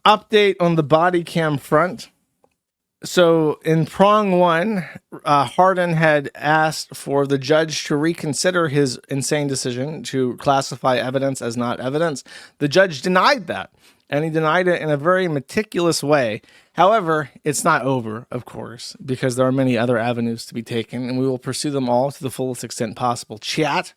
update on the body cam front. So in prong one, Hardin had asked for the judge to reconsider his insane decision to classify evidence as not evidence. The judge denied that, and he denied it in a very meticulous way. However, it's not over, of course, because there are many other avenues to be taken, and we will pursue them all to the fullest extent possible. Chat.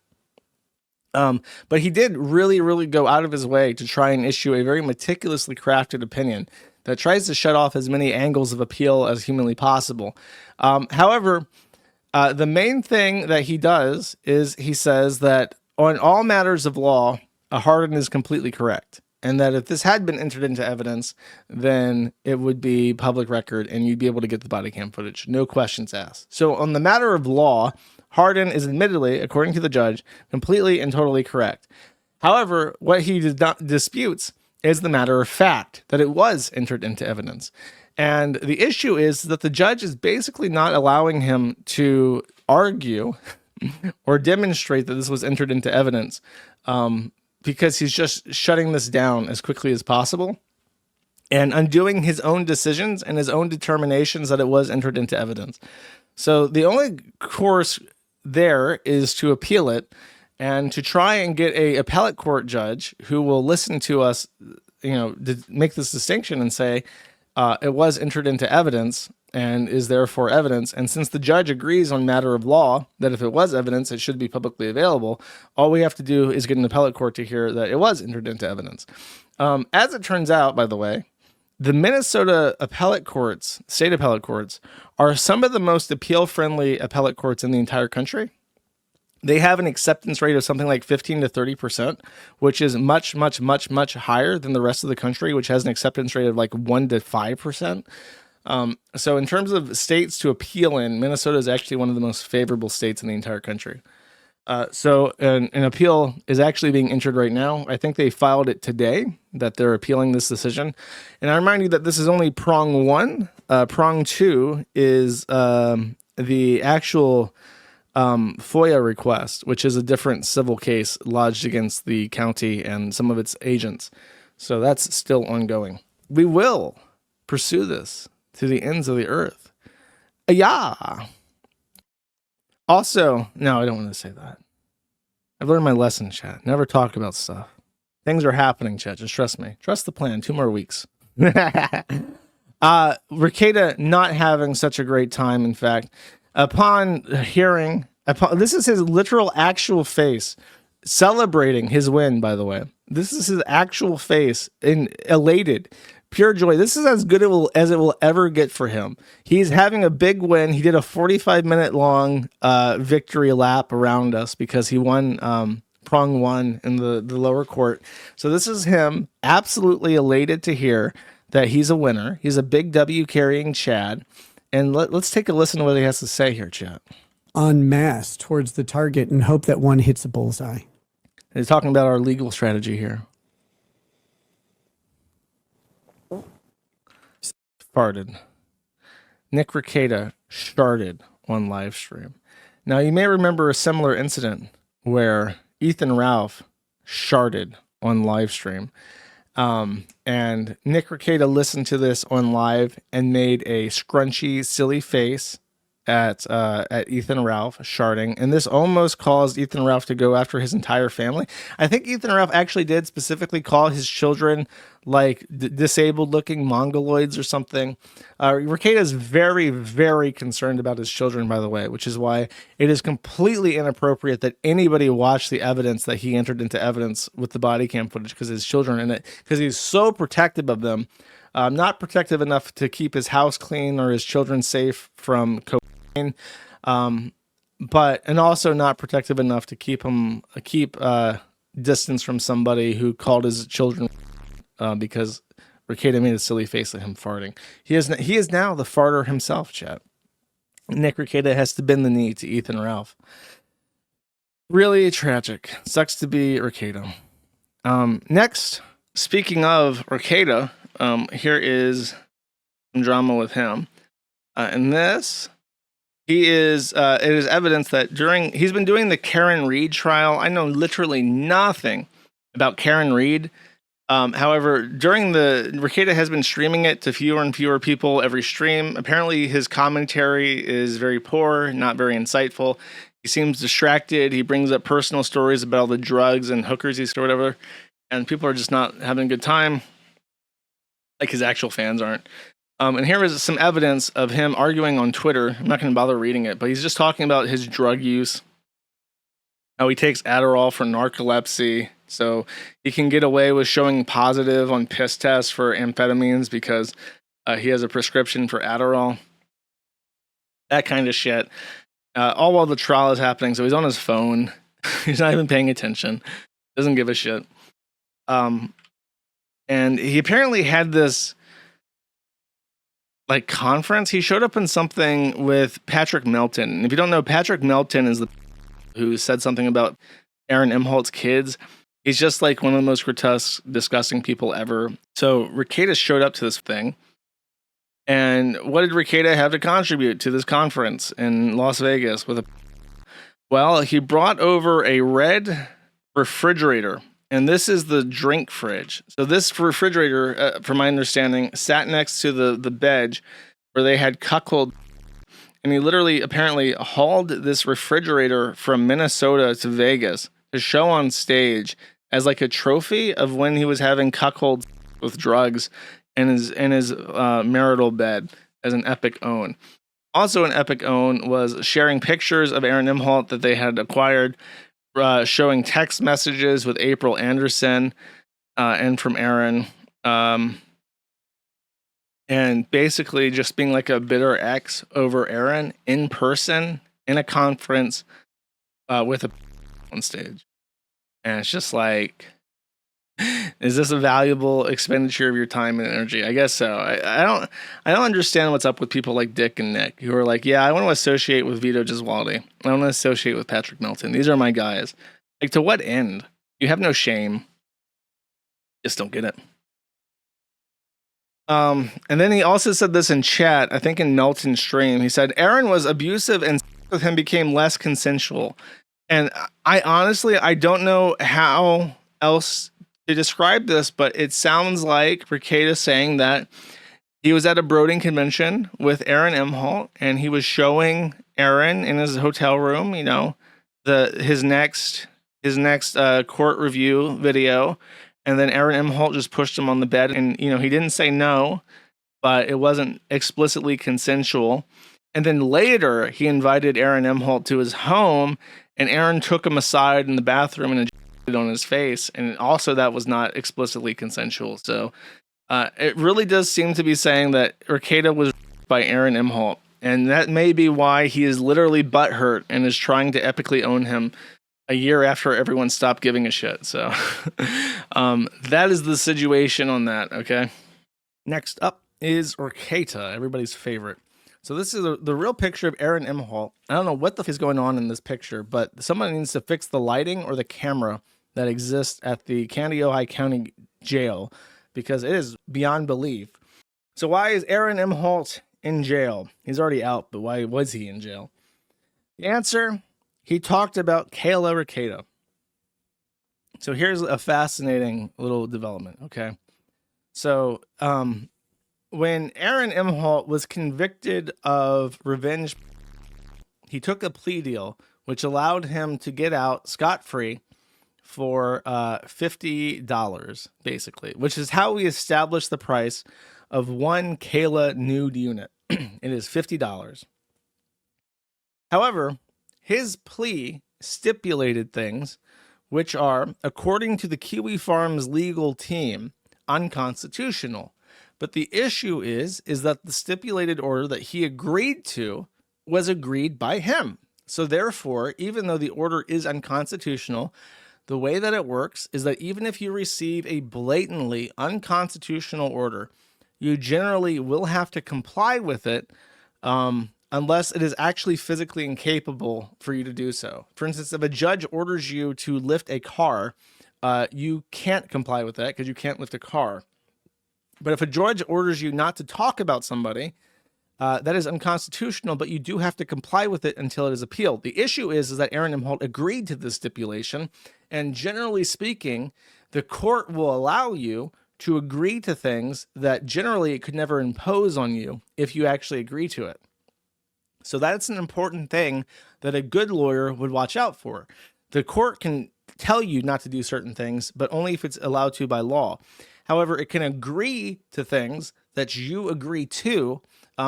But he did really go out of his way to try and issue a very meticulously crafted opinion that tries to shut off as many angles of appeal as humanly possible. However, the main thing that he does is he says that on all matters of law, Hardin is completely correct. And that if this had been entered into evidence, then it would be public record and you'd be able to get the body cam footage. No questions asked. So on the matter of law, Hardin is admittedly, according to the judge, completely and totally correct. However, what he disputes is the matter of fact, that it was entered into evidence. And the issue is that the judge is basically not allowing him to argue or demonstrate that this was entered into evidence, because he's just shutting this down as quickly as possible and undoing his own decisions and his own determinations that it was entered into evidence. So the only course there is to appeal it and to try and get a appellate court judge who will listen to us, to make this distinction and say it was entered into evidence and is therefore evidence. And since the judge agrees on matter of law that if it was evidence, it should be publicly available, all we have to do is get an appellate court to hear that it was entered into evidence. As it turns out, by the way, the Minnesota appellate courts, state appellate courts, are some of the most appeal-friendly appellate courts in the entire country. They have an acceptance rate of something like 15 to 30%, which is much higher than the rest of the country, which has an acceptance rate of like 1 to 5%. So in terms of states to appeal in, Minnesota is actually one of the most favorable states in the entire country. So an appeal is actually being entered right now. I think they filed it today that they're appealing this decision. And I remind you that this is only prong one. Prong two is the actual FOIA request, which is a different civil case lodged against the county and some of its agents. So that's still ongoing. We will pursue this to the ends of the earth. Yeah. Also, no, I don't want to say that. I've learned my lesson, chat. Never talk about stuff. Things are happening, chat. Just trust me. Trust the plan. 2 more weeks. Rekieta not having such a great time, in fact. Upon hearing, this is his literal actual face celebrating his win, by the way. This is his actual face, elated. Pure joy. This is as good as it will ever get for him. He's having a big win. He did a 45-minute long victory lap around us because he won prong one in the lower court. So this is him absolutely elated to hear that he's a winner. He's a big W carrying Chad. And let's take a listen to what he has to say here, chat. En masse towards the target and hope that one hits a bullseye. He's talking about our legal strategy here. Farted. Nick Rekieta sharted on live stream. Now, you may remember a similar incident where Ethan Ralph sharted on live stream. And Nick Rekieta listened to this on live and made a scrunchy, silly face at Ethan Ralph sharding, and this almost caused Ethan Ralph to go after his entire family. I think Ethan Ralph actually did specifically call his children like disabled-looking mongoloids or something. Rekieta is very, very concerned about his children, by the way, which is why it is completely inappropriate that anybody watch the evidence that he entered into evidence with the body cam footage because his children in it, because he's so protective of them. Not protective enough to keep his house clean or his children safe from cocaine, and also not protective enough to keep distance from somebody who called his children because Rekieta made a silly face at him farting. He is now the farter himself, chat. Nick Rekieta has to bend the knee to Ethan Ralph. Really tragic. Sucks to be Rekieta. Next, speaking of Rekieta, here is some drama with him. And this, it is evidence that he's been doing the Karen Reed trial. I know literally nothing about Karen Reed. However, Rekieta has been streaming it to fewer and fewer people every stream. Apparently, his commentary is very poor, not very insightful. He seems distracted. He brings up personal stories about all the drugs and hookers he's or whatever, and people are just not having a good time, like his actual fans aren't. And here is some evidence of him arguing on Twitter. I'm not going to bother reading it, but he's just talking about his drug use. How he takes Adderall for narcolepsy, so he can get away with showing positive on piss tests for amphetamines because he has a prescription for Adderall. That kind of shit. All while the trial is happening, so he's on his phone. He's not even paying attention. Doesn't give a shit. And he apparently had this like conference. He showed up in something with Patrick Melton. And if you don't know, Patrick Melton is the who said something about Aaron Imholte's kids. He's just like one of the most grotesque, disgusting people ever. So Rekieta showed up to this thing. And what did Rekieta have to contribute to this conference in Las Vegas with a... Well, he brought over a red refrigerator. And this is the drink fridge. So this refrigerator, from my understanding, sat next to the bed where they had cuckold. And he literally, apparently, hauled this refrigerator from Minnesota to Vegas to show on stage as like a trophy of when he was having cuckold with drugs in his marital bed as an epic own. Also an epic own was sharing pictures of Aaron Imholte that they had acquired, showing text messages with April Anderson and from Aaron, and basically just being like a bitter ex over Aaron in person in a conference with a on stage. And it's just like, is this a valuable expenditure of your time and energy? I guess so. I don't understand what's up with people like Dick and Nick who are like, yeah, I want to associate with Vito Gesualdi. I want to associate with Patrick Melton. These are my guys. Like, to what end? You have no shame. Just don't get it. And then he also said this in chat, I think in Melton's stream. He said, Aaron was abusive and with him became less consensual. And I honestly, I don't know how else to describe this, but it sounds like Rekieta saying that he was at a Broding convention with Aaron Imholte and he was showing Aaron in his hotel room, you know, his next court review video. And then Aaron Imholte just pushed him on the bed and, you know, he didn't say no, but it wasn't explicitly consensual. And then later he invited Aaron Imholte to his home and Aaron took him aside in the bathroom and on his face, and also that was not explicitly consensual. So it really does seem to be saying that Rekieta was by Aaron Imholte, and that may be why he is literally butthurt and is trying to epically own him a year after everyone stopped giving a shit. So that is the situation on that. Okay, next up is Rekieta, everybody's favorite. So this is the real picture of Aaron Imholte. I don't know what the f is going on in this picture, but someone needs to fix the lighting or the camera that exists at the Kandiyohi County Jail because it is beyond belief. So why is Aaron Imholte in jail? He's already out, but why was he in jail? The answer, he talked about Kayla Rekieta. So here's a fascinating little development, okay? So when Aaron Imholte was convicted of revenge, he took a plea deal, which allowed him to get out scot-free for $50, basically, which is how we established the price of one Kayla nude unit. It is $50. However, his plea stipulated things which are, according to the Kiwi Farms legal team, unconstitutional. But the issue is that the stipulated order that he agreed to was agreed by him. So therefore, even though the order is unconstitutional, the way that it works is that even if you receive a blatantly unconstitutional order, you generally will have to comply with it unless it is actually physically incapable for you to do so. For instance, if a judge orders you to lift a car, you can't comply with that because you can't lift a car. But if a judge orders you not to talk about somebody, that is unconstitutional, but you do have to comply with it until it is appealed. The issue is that Aaron Imholte agreed to this stipulation, and generally speaking, the court will allow you to agree to things that generally it could never impose on you if you actually agree to it. So that's an important thing that a good lawyer would watch out for. The court can tell you not to do certain things, but only if it's allowed to by law. However, it can agree to things that you agree to,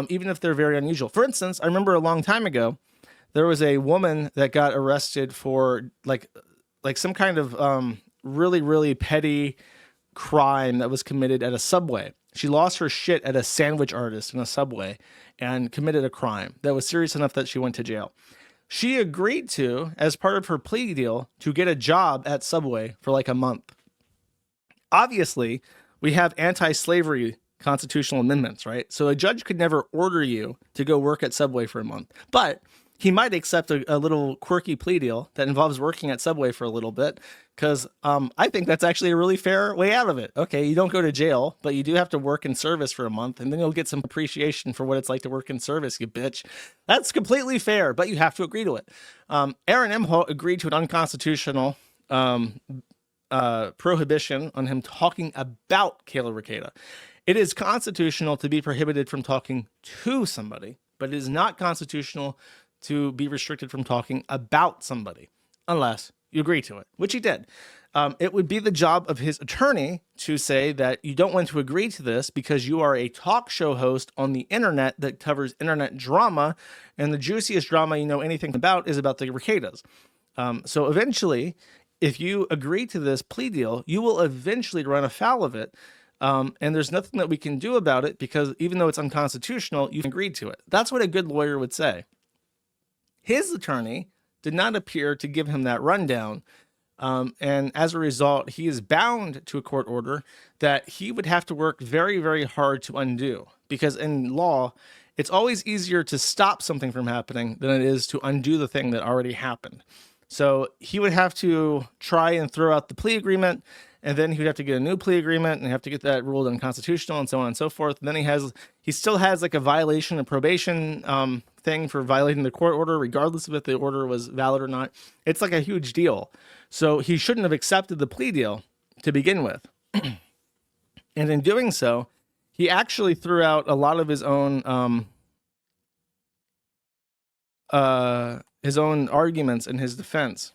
even if they're very unusual. For instance, I remember a long time ago, there was a woman that got arrested for like some kind of really, really petty crime that was committed at a Subway. She lost her shit at a sandwich artist in a Subway and committed a crime that was serious enough that she went to jail. She agreed to, as part of her plea deal, to get a job at Subway for like a month. Obviously, we have anti-slavery constitutional amendments, right? So a judge could never order you to go work at Subway for a month, but he might accept a little quirky plea deal that involves working at Subway for a little bit, because I think that's actually a really fair way out of it. Okay, you don't go to jail, but you do have to work in service for a month, and then you'll get some appreciation for what it's like to work in service, you bitch. That's completely fair, but you have to agree to it. Aaron Imholte agreed to an unconstitutional prohibition on him talking about Kayla Rekieta. It is constitutional to be prohibited from talking to somebody, but it is not constitutional to be restricted from talking about somebody unless you agree to it, which he did. It would be the job of his attorney to say that you don't want to agree to this because you are a talk show host on the internet that covers internet drama, and the juiciest drama you know anything about is about the Rekietas. So eventually, if you agree to this plea deal, you will eventually run afoul of it. And there's nothing that we can do about it because even though it's unconstitutional, you've agreed to it. That's what a good lawyer would say. His attorney did not appear to give him that rundown. And as a result, he is bound to a court order that he would have to work very, very hard to undo. Because in law, it's always easier to stop something from happening than it is to undo the thing that already happened. So he would have to try and throw out the plea agreement, and then he would have to get a new plea agreement and have to get that ruled unconstitutional and so on and so forth. And then he still has like a violation of probation thing for violating the court order, regardless of if the order was valid or not. It's like a huge deal. So he shouldn't have accepted the plea deal to begin with. And in doing so, he actually threw out a lot of his own arguments in his defense.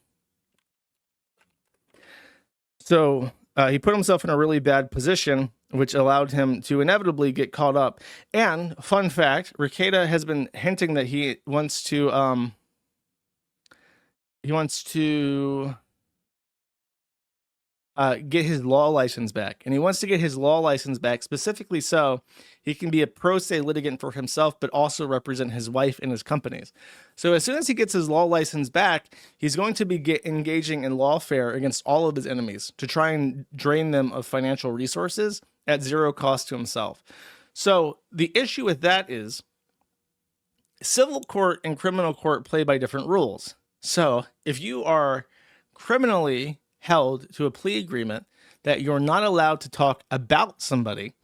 So he put himself in a really bad position, which allowed him to inevitably get caught up. And fun fact, Rekieta has been hinting that he wants to get his law license back. And he wants to get his law license back specifically so he can be a pro se litigant for himself, but also represent his wife and his companies. So as soon as he gets his law license back, he's going to be engaging in lawfare against all of his enemies to try and drain them of financial resources at zero cost to himself. So the issue with that is civil court and criminal court play by different rules. So if you are criminally held to a plea agreement that you're not allowed to talk about somebody,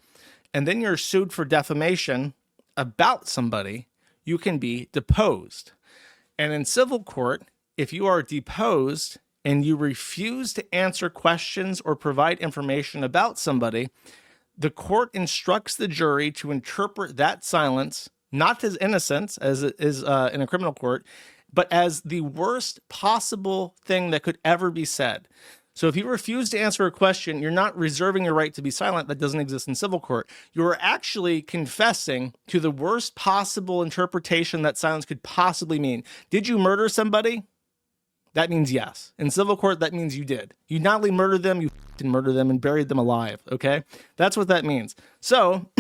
and then you're sued for defamation about somebody, you can be deposed. And in civil court, if you are deposed and you refuse to answer questions or provide information about somebody, the court instructs the jury to interpret that silence not as innocence, as it is in a criminal court, but as the worst possible thing that could ever be said. So if you refuse to answer a question, you're not reserving your right to be silent. That doesn't exist in civil court. You're actually confessing to the worst possible interpretation that silence could possibly mean. Did you murder somebody? That means yes. In civil court, that means you did. You not only murdered them, you murdered them and buried them alive, okay? That's what that means. So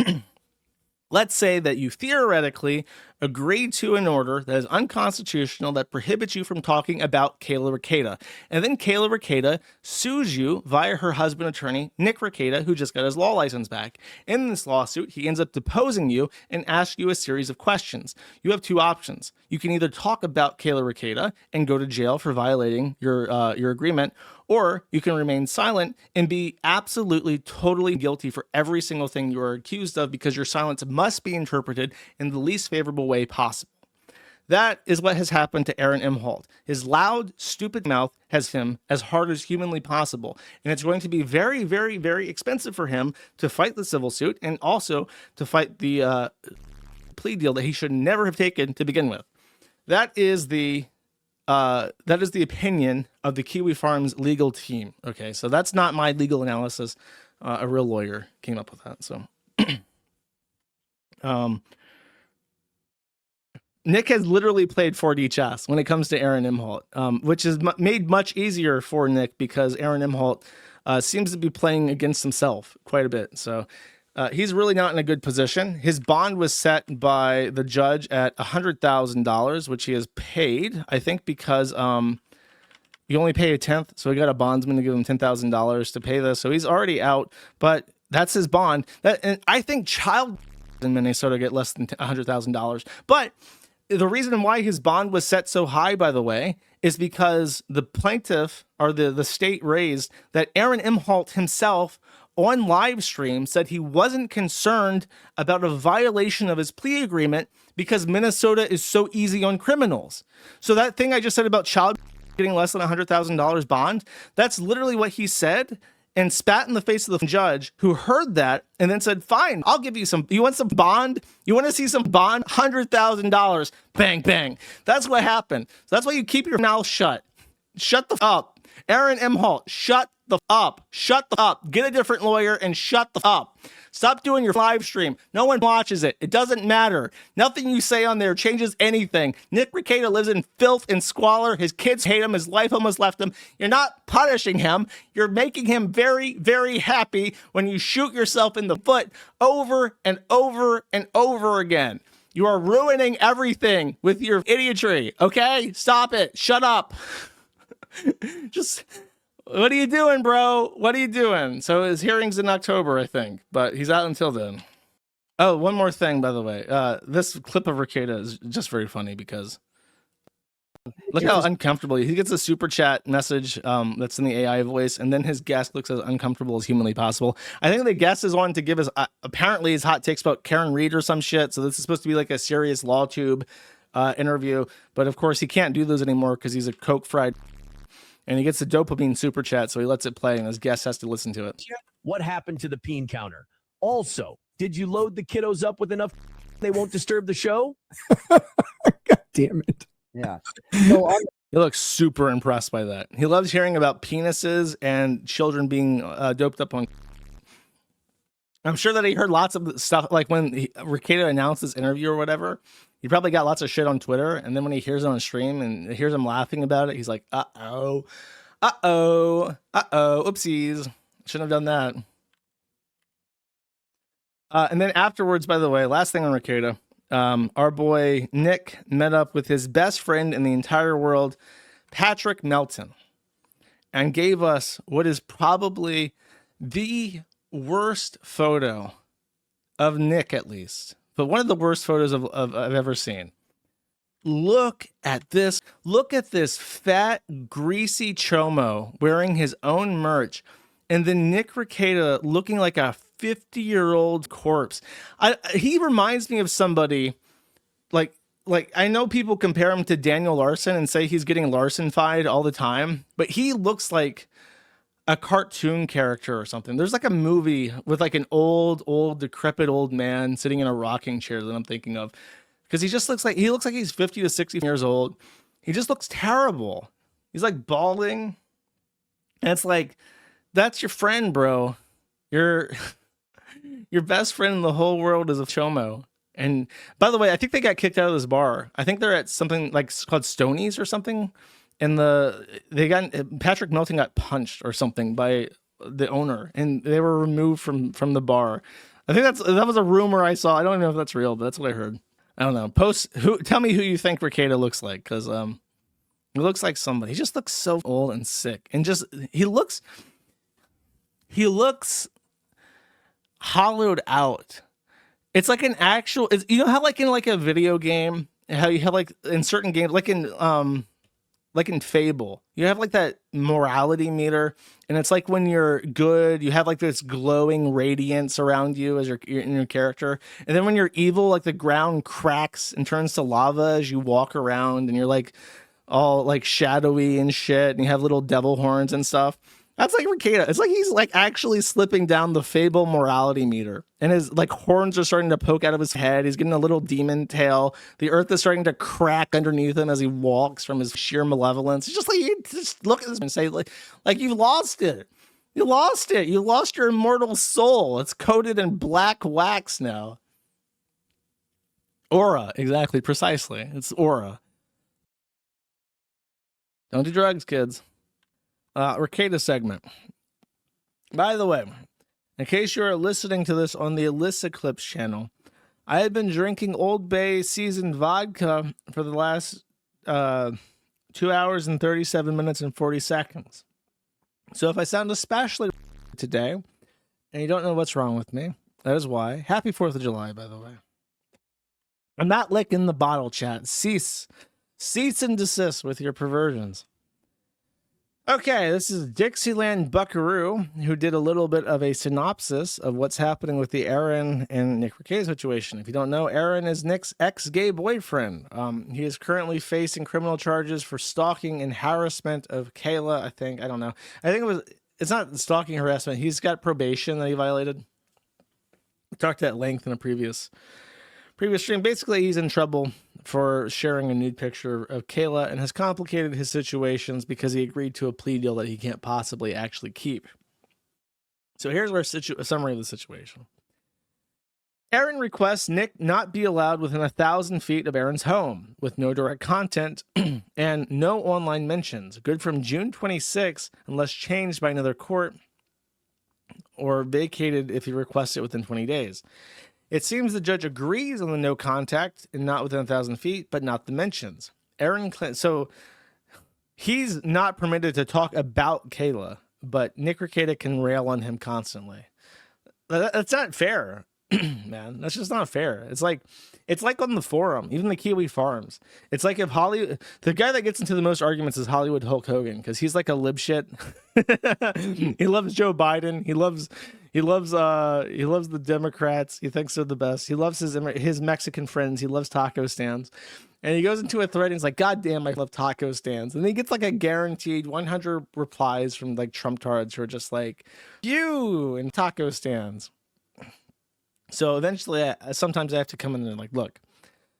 let's say that you theoretically agreed to an order that is unconstitutional that prohibits you from talking about Kayla Rekieta. And then Kayla Rekieta sues you via her husband attorney, Nick Rekieta, who just got his law license back. In this lawsuit, he ends up deposing you and asks you a series of questions. You have two options. You can either talk about Kayla Rekieta and go to jail for violating your agreement, or you can remain silent and be absolutely, totally guilty for every single thing you are accused of because your silence must be interpreted in the least favorable way possible. That is what has happened to Aaron Imholte. His loud, stupid mouth has him as hard as humanly possible. And it's going to be very, very, very expensive for him to fight the civil suit and also to fight the plea deal that he should never have taken to begin with. That is the opinion of the Kiwi Farms legal team. Okay, so that's not my legal analysis. A real lawyer came up with that. So, Nick has literally played 4D chess when it comes to Aaron Imholte, which is made much easier for Nick because Aaron Imholte seems to be playing against himself quite a bit. So he's really not in a good position. His bond was set by the judge at $100,000, which he has paid, I think, because you only pay a tenth. So he got a bondsman to give him $10,000 to pay this. So he's already out, but that's his bond. And I think child in Minnesota get less than $100,000. But the reason why his bond was set so high, by the way, is because the plaintiff or the state raised that Aaron Imholte himself on live stream said he wasn't concerned about a violation of his plea agreement because Minnesota is so easy on criminals. So that thing I just said about child getting less than $100,000 bond, that's literally what he said, and spat in the face of the judge who heard that and then said, fine, I'll give you some. You want some bond? You want to see some bond? $100,000. Bang, bang. That's what happened. So that's why you keep your mouth shut. Shut the up. Aaron Imholte, shut the up. Shut the up. Get a different lawyer and shut the up. Stop doing your live stream. No one watches it. It doesn't matter. Nothing you say on there changes anything. Nick Rekieta lives in filth and squalor. His kids hate him. His life almost left him. You're not punishing him. You're making him very, very happy when you shoot yourself in the foot over and over and over again. You are ruining everything with your idiotry. Okay? Stop it. Shut up. Just... What are you doing, bro? What are you doing? So his hearing's in October, I think, but he's out until then. Oh, one more thing, by the way. This clip of Rekieta is just very funny because look how uncomfortable he gets a super chat message that's in the AI voice, and then his guest looks as uncomfortable as humanly possible. I think the guest is on to give us apparently his hot takes about Karen Reed or some shit. So this is supposed to be like a serious law tube interview, but of course he can't do those anymore because he's a coke fried. And he gets a dopamine super chat, so he lets it play, and his guest has to listen to it. What happened to the peen counter? Also, did you load the kiddos up with enough they won't disturb the show? God damn it. Yeah. So he looks super impressed by that. He loves hearing about penises and children being doped up on. I'm sure that he heard lots of stuff, like when Rekieta announced this interview or whatever. He probably got lots of shit on Twitter, and then when he hears it on stream and hears him laughing about it, he's like, uh-oh, oopsies, shouldn't have done that. And then afterwards, by the way, last thing on Rekieta, our boy Nick met up with his best friend in the entire world, Patrick Melton, and gave us what is probably the worst photo of Nick, at least. But one of the worst photos I've ever seen. Look at this. Look at this fat, greasy chomo wearing his own merch. And then Nick Rekieta looking like a 50-year-old corpse. He reminds me of somebody like I know people compare him to Daniel Larson and say he's getting Larson-fied all the time. But he looks like a cartoon character or something. There's like a movie with like an old decrepit old man sitting in a rocking chair that I'm thinking of, because he looks like he's 50 to 60 years old. He just looks terrible. He's like balding, and it's like, that's your friend, bro. Your best friend in the whole world is a chomo. And by the way, I think they got kicked out of this bar. I think they're at something like called Stoney's or something. And Patrick Melton got punched or something by the owner, and they were removed from the bar. I think that was a rumor I saw. I don't know if that's real, but that's what I heard. I don't know. Tell me who you think Rekieta looks like, because he looks like somebody. He just looks so old and sick, and just he looks hollowed out. It's like an actual. You know how like in like a video game, how you have like in certain games, like in like in Fable, you have like that morality meter, and it's like when you're good, you have like this glowing radiance around you as you're in your character, and then when you're evil, like the ground cracks and turns to lava as you walk around, and you're like all like shadowy and shit, and you have little devil horns and stuff. That's like Rekieta. It's like he's like actually slipping down the Fable morality meter, and his like horns are starting to poke out of his head. He's getting a little demon tail. The earth is starting to crack underneath him as he walks from his sheer malevolence. It's just like you just look at this and say like you've lost it. You lost it. You lost your immortal soul. It's coated in black wax now. Aura, exactly, precisely. It's aura. Don't do drugs, kids. Rekieta segment. By the way, in case you are listening to this on the Illicit Clips channel, I have been drinking Old Bay seasoned vodka for the last 2 hours and 37 minutes and 40 seconds. So if I sound especially today, and you don't know what's wrong with me, that is why. Happy 4th of July, by the way. I'm not licking the bottle, chat. Cease and desist with your perversions. Okay, this is Dixieland Buckaroo, who did a little bit of a synopsis of what's happening with the Aaron and Nick Rekieta situation. If you don't know, Aaron is Nick's ex-gay boyfriend. He is currently facing criminal charges for stalking and harassment of Kayla, I think. I don't know. It's not stalking harassment. He's got probation that he violated. We talked at length in a previous stream. Basically, he's in trouble for sharing a nude picture of Kayla and has complicated his situations because he agreed to a plea deal that he can't possibly actually keep. So here's a summary of the situation. Aaron requests Nick not be allowed within 1,000 feet of Aaron's home with no direct content and no online mentions. Good from June 26 unless changed by another court or vacated if he requests it within 20 days. It seems the judge agrees on the no contact and not within 1,000 feet, but not the mentions. So he's not permitted to talk about Kayla, but Nick Rekieta can rail on him constantly. That's not fair, man. That's just not fair. It's like on the forum, even the Kiwi Farms. It's like if the guy that gets into the most arguments is Hollywood Hulk Hogan, because he's like a lib shit. He loves Joe Biden. He loves the Democrats. He thinks they're the best. He loves his Mexican friends. He loves taco stands. And he goes into a thread and he's like, God damn, I love taco stands. And he gets like a guaranteed 100 replies from like Trump tards who are just like, you and taco stands. So eventually, sometimes I have to come in and like, look,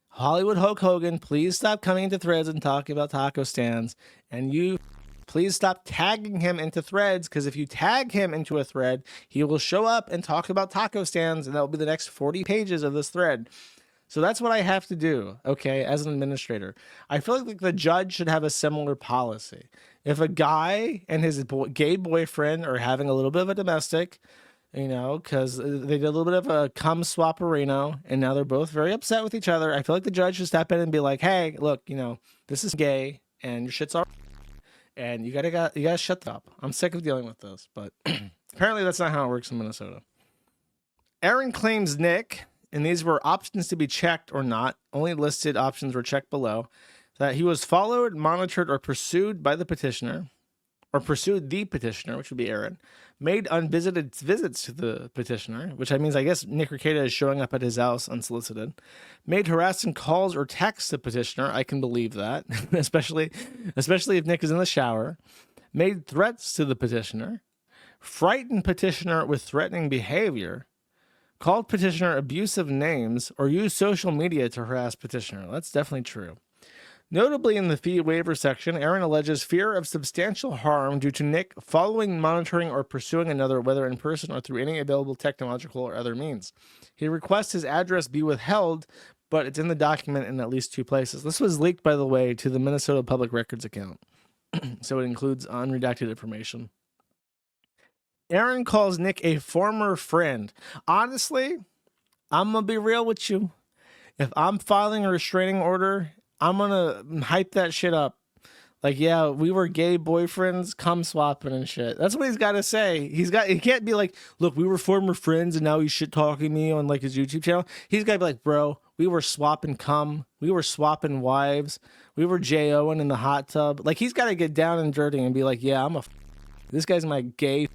Hollywood Hulk Hogan, please stop coming into threads and talking about taco stands. And you please stop tagging him into threads, because if you tag him into a thread, he will show up and talk about taco stands, and that will be the next 40 pages of this thread. So that's what I have to do, okay, as an administrator. I feel like the judge should have a similar policy. If a guy and his gay boyfriend are having a little bit of a domestic, you know, because they did a little bit of a cum swap-areno, and now they're both very upset with each other, I feel like the judge should step in and be like, hey, look, you know, this is gay, and your shit's all and you gotta shut up. I'm sick of dealing with this, but apparently that's not how it works in Minnesota. Aaron claims Nick, and these were options to be checked or not, only listed options were checked below, that he was followed, monitored, or pursued by the petitioner, or pursued the petitioner, which would be Aaron, made unvisited visits to the petitioner, which means I guess Nick Rekieta is showing up at his house unsolicited, made harassing calls or texts to petitioner, I can believe that, especially if Nick is in the shower, made threats to the petitioner, frightened petitioner with threatening behavior, called petitioner abusive names, or used social media to harass petitioner. That's definitely true. Notably, in the fee waiver section, Aaron alleges fear of substantial harm due to Nick following, monitoring, or pursuing another, whether in person or through any available technological or other means. He requests his address be withheld, but it's in the document in at least 2 places. This was leaked, by the way, to the Minnesota Public Records account, so it includes unredacted information. Aaron calls Nick a former friend. Honestly, I'm going to be real with you. If I'm filing a restraining order, I'm going to hype that shit up. Like, yeah, we were gay boyfriends, cum swapping and shit. That's what he's got to say. He can't be like, look, we were former friends and now he's shit talking me on like his YouTube channel. He's got to be like, bro, we were swapping cum. We were swapping wives. We were J-O-ing in the hot tub. Like, he's got to get down and dirty and be like, yeah, this guy's my gay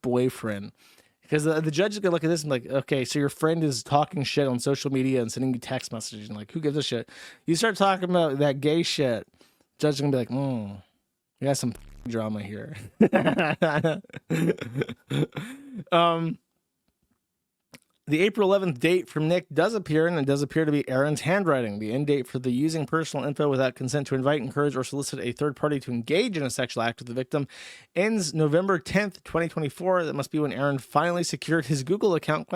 boyfriend. Because the judge is going to look at this and be like, okay, so your friend is talking shit on social media and sending you text messages. And like, who gives a shit? You start talking about that gay shit, judge is going to be like, we got some drama here. The April 11th date from Nick does appear, and it does appear to be Aaron's handwriting. The end date for the using personal info without consent to invite, encourage, or solicit a third party to engage in a sexual act with the victim ends November 10th, 2024. That must be when Aaron finally secured his Google account, ?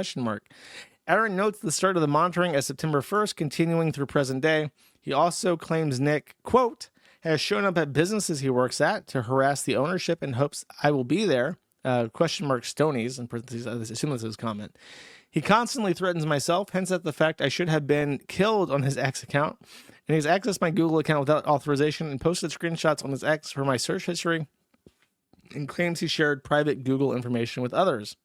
Aaron notes the start of the monitoring as September 1st, continuing through present day. He also claims Nick, quote, has shown up at businesses he works at to harass the ownership in hopes I will be there, ? Stonies, in parentheses, I assume that's his comment. He constantly threatens myself, hence at the fact I should have been killed on his X account. And he's accessed my Google account without authorization and posted screenshots on his X for my search history and claims he shared private Google information with others.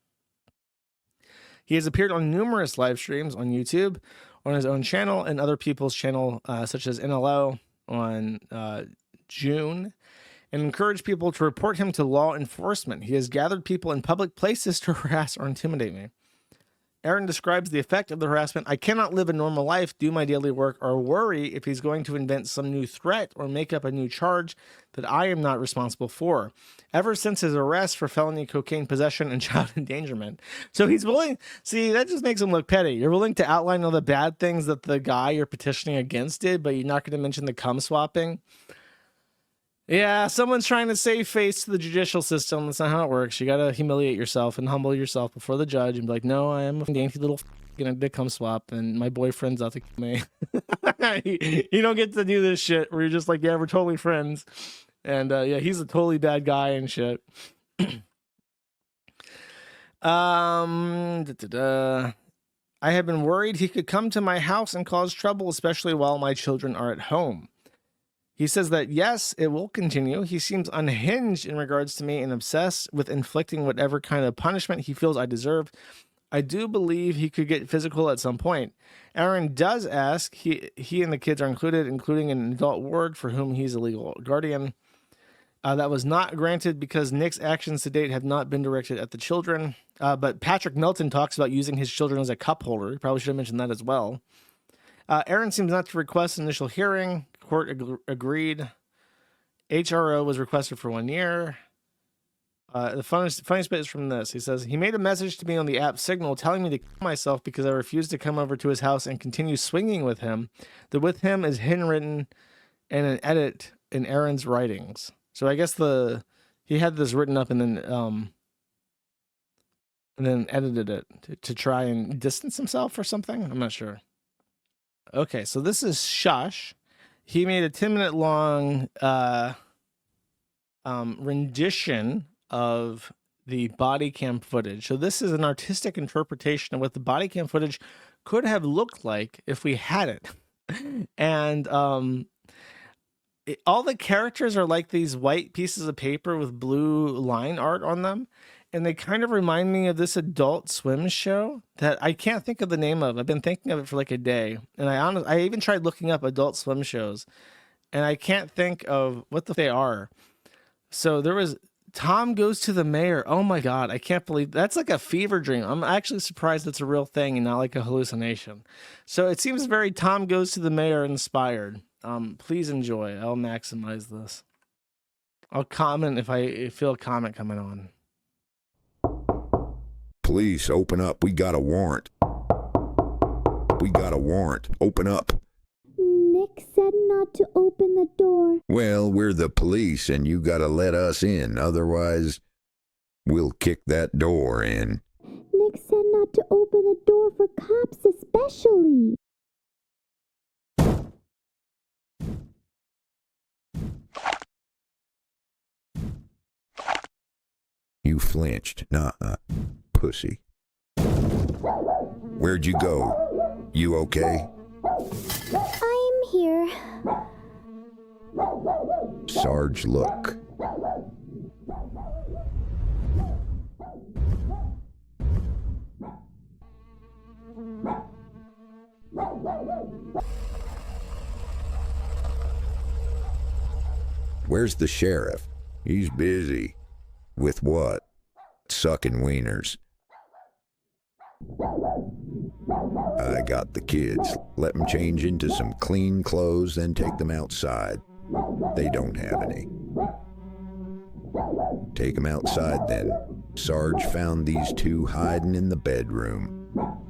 He has appeared on numerous live streams on YouTube, on his own channel, and other people's channel, such as NLO on June, and encouraged people to report him to law enforcement. He has gathered people in public places to harass or intimidate me. Aaron describes the effect of the harassment. I cannot live a normal life, do my daily work, or worry if he's going to invent some new threat or make up a new charge that I am not responsible for. Ever since his arrest for felony cocaine possession and child endangerment. So he's willing, see, that just makes him look petty. You're willing to outline all the bad things that the guy you're petitioning against did, but you're not going to mention the cum swapping. Yeah, someone's trying to save face to the judicial system. That's not how it works. You got to humiliate yourself and humble yourself before the judge and be like, no, I am a dainty little dick cum swap and my boyfriend's out to kill me. You don't get to do this shit where you're just like, yeah, we're totally friends. And yeah, he's a totally bad guy and shit. I have been worried he could come to my house and cause trouble, especially while my children are at home. He says that, yes, it will continue. He seems unhinged in regards to me and obsessed with inflicting whatever kind of punishment he feels I deserve. I do believe he could get physical at some point. Aaron does ask, he and the kids are included, including an adult ward for whom he's a legal guardian. That was not granted because Nick's actions to date have not been directed at the children. But Patrick Melton talks about using his children as a cup holder. He probably should have mentioned that as well. Aaron seems not to request initial hearing. Court agreed. HRO was requested for 1 year. The funniest bit is from this. He says, he made a message to me on the app Signal telling me to kill myself because I refused to come over to his house and continue swinging with him. The with him is handwritten and an edit in Aaron's writings. So I guess he had this written up and then edited it to try and distance himself or something. I'm not sure. Okay, so this is Shush. He made a 10-minute long rendition of the body cam footage. So this is an artistic interpretation of what the body cam footage could have looked like if we had it. And all the characters are like these white pieces of paper with blue line art on them. And they kind of remind me of this Adult Swim show that I can't think of the name of. I've been thinking of it for like a day. And I even tried looking up Adult Swim shows. And I can't think of what they are. So there was Tom Goes to the Mayor. Oh my God. I can't believe that's like a fever dream. I'm actually surprised it's a real thing and not like a hallucination. So it seems very Tom Goes to the Mayor inspired. Please enjoy. I'll maximize this. I'll comment if I feel a comment coming on. Police, open up. We got a warrant. We got a warrant. Open up. Nick said not to open the door. Well, we're the police and you gotta let us in. Otherwise, we'll kick that door in. Nick said not to open the door for cops especially. You flinched. Nuh-uh. Pussy. Where'd you go? You okay? I'm here. So Sarge look. Where's the sheriff? He's busy. With what? Sucking wieners. I got the kids. Let them change into some clean clothes, then take them outside. They don't have any. Take them outside then. Sarge found these two hiding in the bedroom.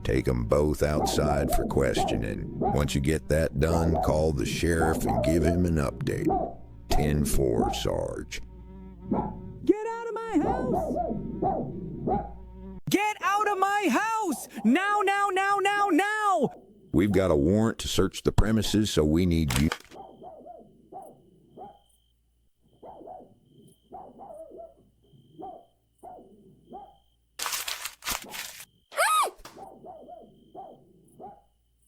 Take them both outside for questioning. Once you get that done, call the sheriff and give him an update. 10-4, Sarge. Get out of my house! Get out of my house! Now, now, now, now, now! We've got a warrant to search the premises, so we need you.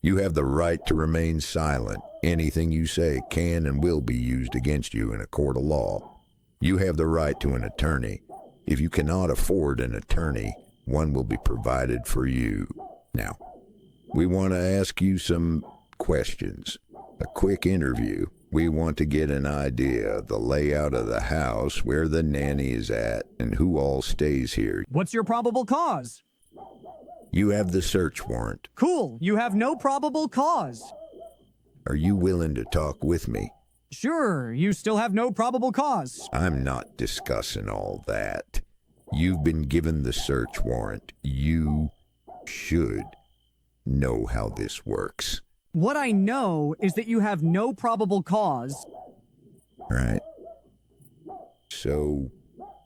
You have the right to remain silent. Anything you say can and will be used against you in a court of law. You have the right to an attorney. If you cannot afford an attorney, one will be provided for you. Now, we want to ask you some questions. A quick interview. We want to get an idea of the layout of the house, where the nanny is at, and who all stays here. What's your probable cause? You have the search warrant. Cool, you have no probable cause. Are you willing to talk with me? Sure, you still have no probable cause. I'm not discussing all that. You've been given the search warrant. You should know how this works. What I know is that you have no probable cause. Right? So,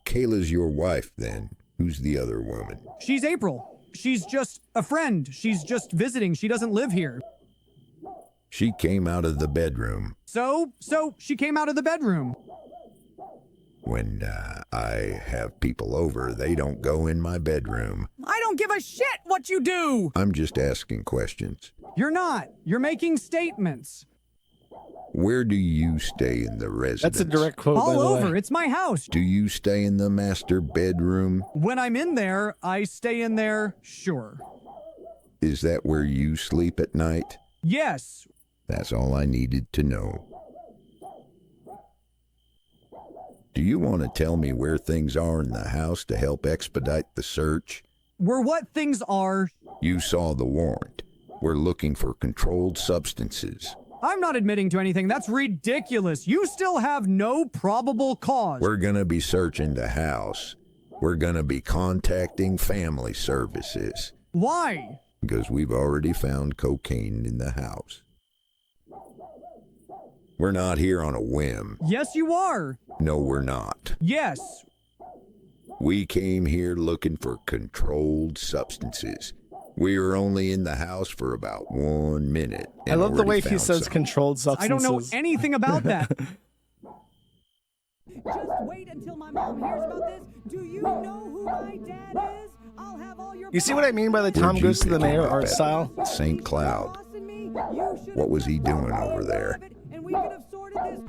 Kayla's your wife then. Who's the other woman? She's April. She's just a friend. She's just visiting. She doesn't live here. She came out of the bedroom. So she came out of the bedroom. When I have people over, they don't go in my bedroom. I don't give a shit what you do! I'm just asking questions. You're not. You're making statements. Where do you stay in the residence? That's a direct quote, by All the over. way. It's my house. Do you stay in the master bedroom? When I'm in there, I stay in there, sure. Is that where you sleep at night? Yes. That's all I needed to know. Do you want to tell me where things are in the house to help expedite the search? Where what things are... You saw the warrant. We're looking for controlled substances. I'm not admitting to anything. That's ridiculous. You still have no probable cause. We're going to be searching the house. We're going to be contacting family services. Why? Because we've already found cocaine in the house. We're not here on a whim. Yes, you are. No, we're not. Yes. We came here looking for controlled substances. We were only in the house for about 1 minute. I love the way he found says some. controlled I don't substances. know anything about that. Just wait until my mom hears about this. Do you know who my dad is? I'll have all your... You see what I mean by the Tom Where'd you Goes to the pick him Mayor up art at? style? St. Cloud. What was he doing over there? And we could have sorted this...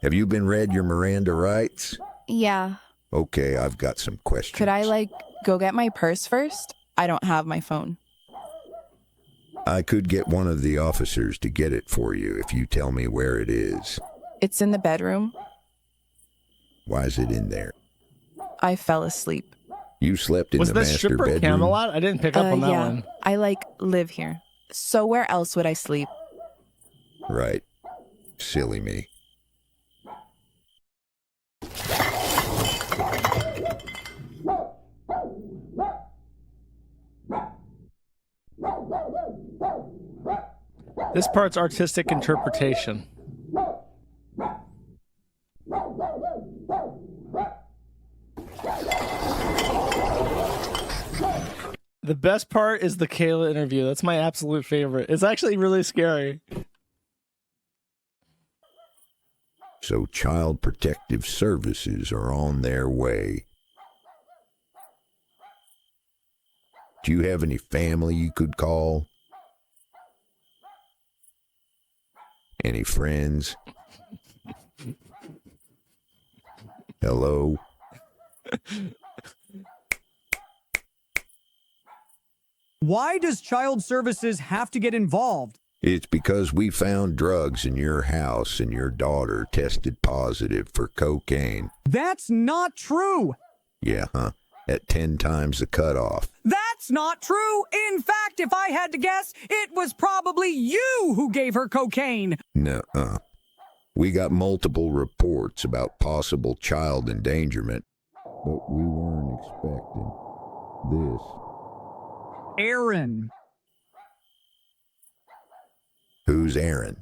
Have you been read your Miranda rights? Yeah. Okay, I've got some questions. Could I, go get my purse first? I don't have my phone. I could get one of the officers to get it for you if you tell me where it is. It's in the bedroom. Why is it in there? I fell asleep. You slept in Was the that master stripper bedroom? Camelot? I didn't pick up on that Yeah. one. I, live here. So where else would I sleep? Right. Silly me. This part's artistic interpretation. The best part is the Kayla interview. That's my absolute favorite. It's actually really scary. So Child Protective Services are on their way. Do you have any family you could call? Any friends? Hello? Why does child services have to get involved? It's because we found drugs in your house and your daughter tested positive for cocaine. That's not true. Yeah, huh? At 10 times the cutoff. That's not true. In fact, if I had to guess, it was probably you who gave her cocaine. Nuh-uh. We got multiple reports about possible child endangerment, but we weren't expecting this. Aaron. Who's Aaron?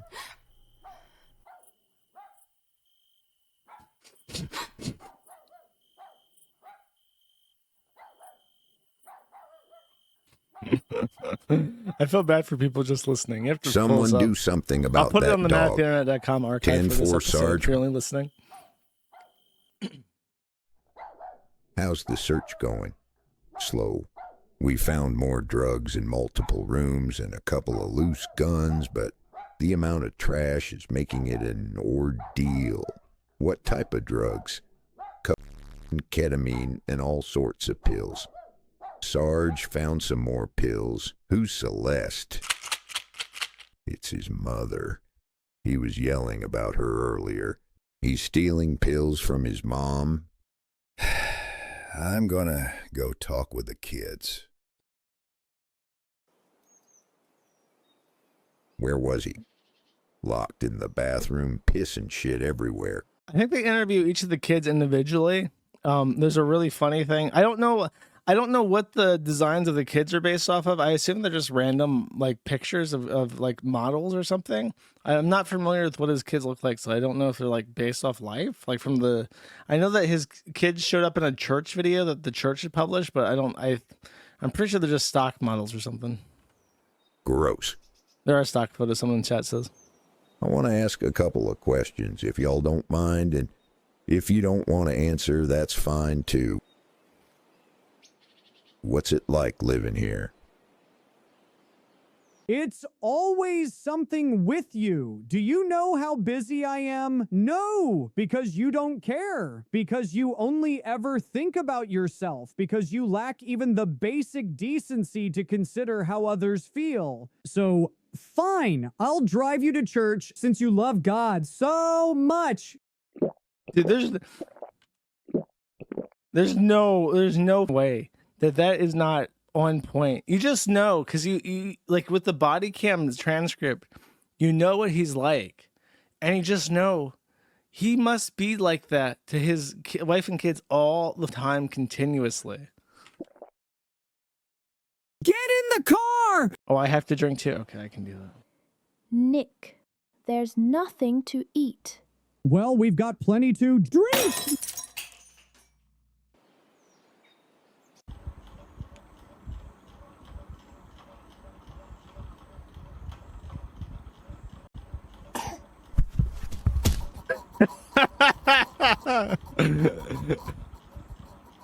I feel bad for people just listening. You have to Someone pull do something about I'll put that it on the dog. mati.internet.com archive for this 10-4 episode Sarge. if you're only listening. How's the search going? Slow. We found more drugs in multiple rooms and a couple of loose guns, but the amount of trash is making it an ordeal. What type of drugs? Cocaine, ketamine, and all sorts of pills. Sarge found some more pills. Who's Celeste? It's his mother. He was yelling about her earlier. He's stealing pills from his mom. I'm gonna go talk with the kids. Where was he? Locked in the bathroom, pissing shit everywhere. I think they interview each of the kids individually. There's a really funny thing. I don't know what the designs of the kids are based off of. I assume they're just random like pictures of like models or something. I'm not familiar with what his kids look like, so I don't know if they're like based off life. Like I know that his kids showed up in a church video that the church had published, but I'm pretty sure they're just stock models or something. Gross. There are stock photos, someone in chat says. I want to ask a couple of questions, if y'all don't mind, and if you don't want to answer, that's fine too. What's it like living here? It's always something with you. Do you know how busy I am? No, because you don't care. Because you only ever think about yourself. Because you lack even the basic decency to consider how others feel. So, fine, I'll drive you to church since you love God so much. Dude, there's no way that is not on point. You just know, because you like with the body cam transcript, you know what he's like, and you just know he must be like that to his wife and kids all the time, continuously. Get in the car! Oh, I have to drink too. Okay, I can do that. Nick, there's nothing to eat. Well, we've got plenty to drink!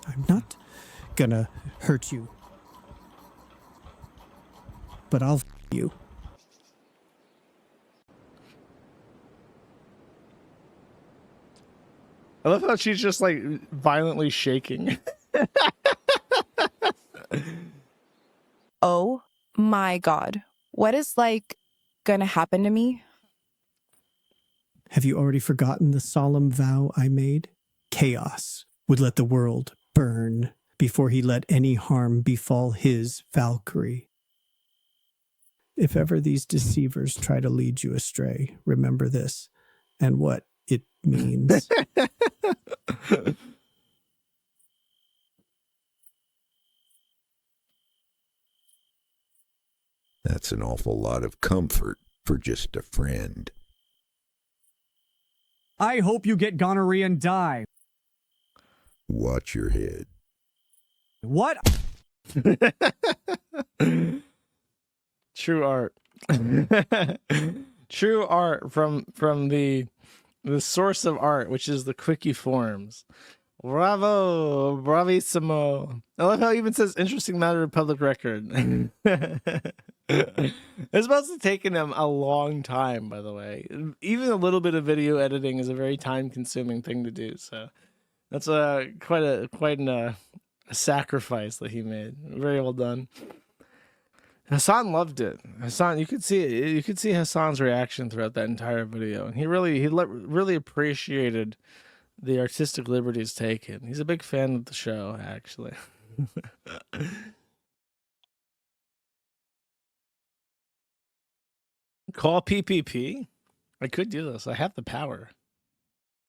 I'm not gonna hurt you, but I'll you. I love how she's just like violently shaking. Oh my God. What is like gonna happen to me? Have you already forgotten the solemn vow I made? Chaos would let the world burn before he let any harm befall his Valkyrie. If ever these deceivers try to lead you astray, remember this and what it means. That's an awful lot of comfort for just a friend. I hope you get gonorrhea and die. Watch your head. What? True art. True art from the source of art, which is the quickie forums. Bravo, bravissimo. I love how it even says interesting matter of public record. It's supposed to have taken him a long time, by the way. Even a little bit of video editing is a very time-consuming thing to do. So that's quite a sacrifice that he made. Very well done. Hassan loved it. Hassan, you could see Hassan's reaction throughout that entire video, and he really appreciated the artistic liberties taken. He's a big fan of the show, actually. Call PPP? I could do this. I have the power.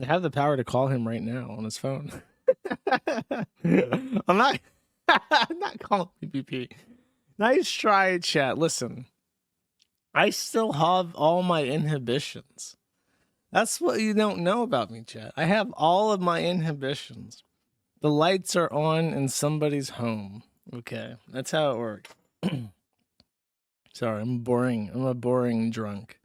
I have the power to call him right now on his phone. I'm not calling PPP. Nice try, chat. Listen, I still have all my inhibitions. That's what you don't know about me, chat. I have all of my inhibitions. The lights are on in somebody's home. Okay, that's how it works. Sorry, I'm boring. I'm a boring drunk.